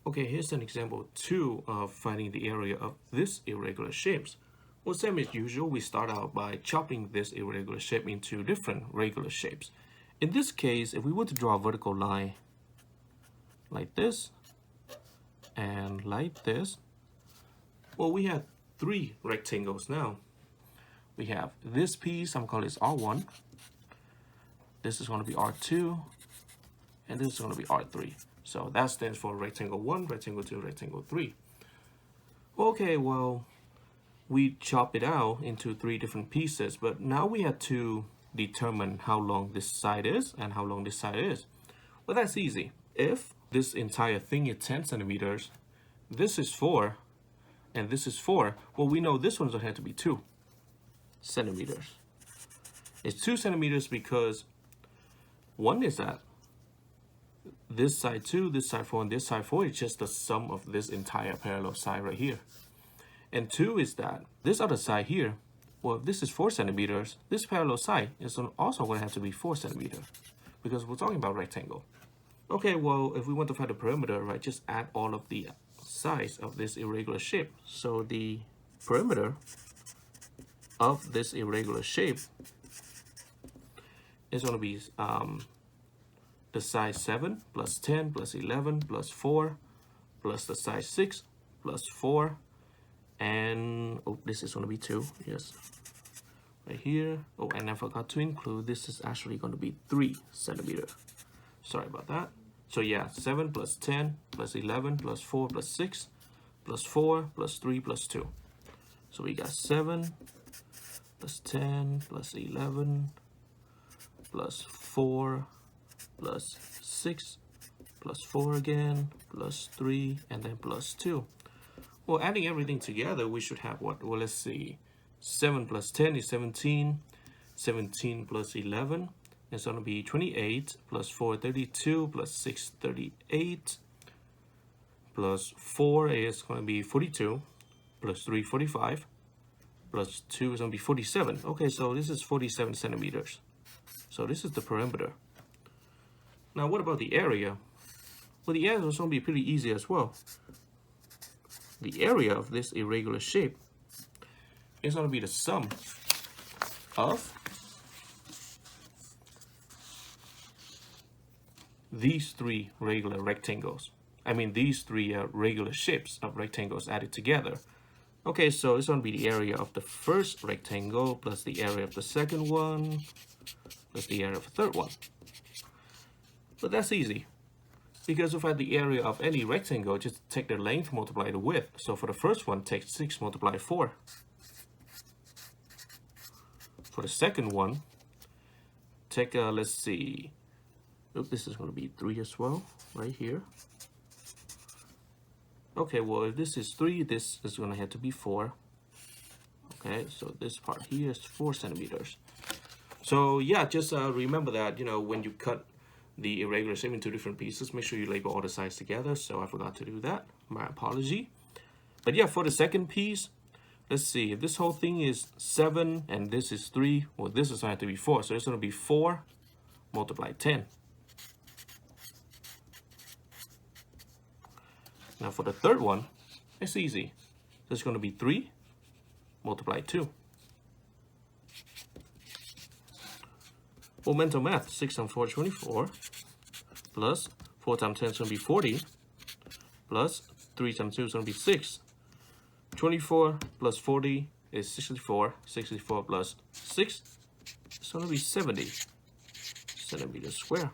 Okay, here's an example 2 of finding the area of this irregular shapes. Well, same as usual, we start out by chopping this irregular shape into different regular shapes. In this case, if we were to draw a vertical line like this and like this, well, we have 3 rectangles now. We have this piece, I'm calling this R1. This is going to be R2, and this is going to be R3. So that stands for rectangle 1, rectangle 2, rectangle 3. Okay, well, we chop it out into 3 different pieces, but now we have to determine how long this side is and how long this side is. Well, that's easy. If this entire thing is 10 centimeters, this is 4, and this is 4, well, we know this one's going to have to be 2 centimeters. It's 2 centimeters because one is that this side 2, this side 4, and this side 4 is just the sum of this entire parallel side right here. And 2 is that this other side here, well, if this is 4 centimeters, this parallel side is also going to have to be 4 centimeters because we're talking about rectangle. Okay, well, if we want to find the perimeter, right, just add all of the sides of this irregular shape. So the perimeter of this irregular shape is going to be the size 7 plus 10 plus 11 plus 4 plus the size 6 plus 4, and oh, this is going to be 2, yes, right here. Oh, and I forgot to include, this is actually going to be 3 centimeters. Sorry about that. So yeah, 7 plus 10 plus 11 plus 4 plus 6 plus 4 plus 3 plus 2. So we got 7 plus 10 plus 11 plus 4 plus 6 plus 4 again plus 3 and then plus 2. Well, adding everything together, we should have what? Well, let's see. 7 plus 10 is 17. 17 plus 11 is going to be 28 plus 4, 32 plus 6, 38 plus 4 is going to be 42 plus 3, 45 plus 2 is going to be 47. Okay, so this is 47 centimeters. So this is the perimeter. Now, what about the area? Well, the area is going to be pretty easy as well. The area of this irregular shape is going to be the sum of these 3 regular rectangles. I mean, these 3 regular shapes of rectangles added together. Okay, so it's going to be the area of the first rectangle plus the area of the second one plus the area of the third one. But that's easy, because if I had the area of any rectangle, just take the length multiply the width. So for the first one, take 6 multiply 4. For the second one, take let's see. Oops, this is going to be 3 as well, right here. Okay, well, if this is 3, this is going to have to be 4. Okay, so this part here is 4 centimeters. So yeah, just remember that, you know, when you cut the irregular shape into different pieces, make sure you label all the sides together. So I forgot to do that. My apology. But yeah, for the second piece, let's see. If this whole thing is 7 and this is 3, well, this is going to have to be 4. So it's going to be 4 multiplied 10. Now for the third one, it's easy. So it's going to be 3 multiplied 2. Well, mental math, 6 times 4 is 24, plus 4 times 10 is going to be 40, plus 3 times 2 is going to be 6. 24 plus 40 is 64. 64 plus 6 is going to be 70 centimeters square.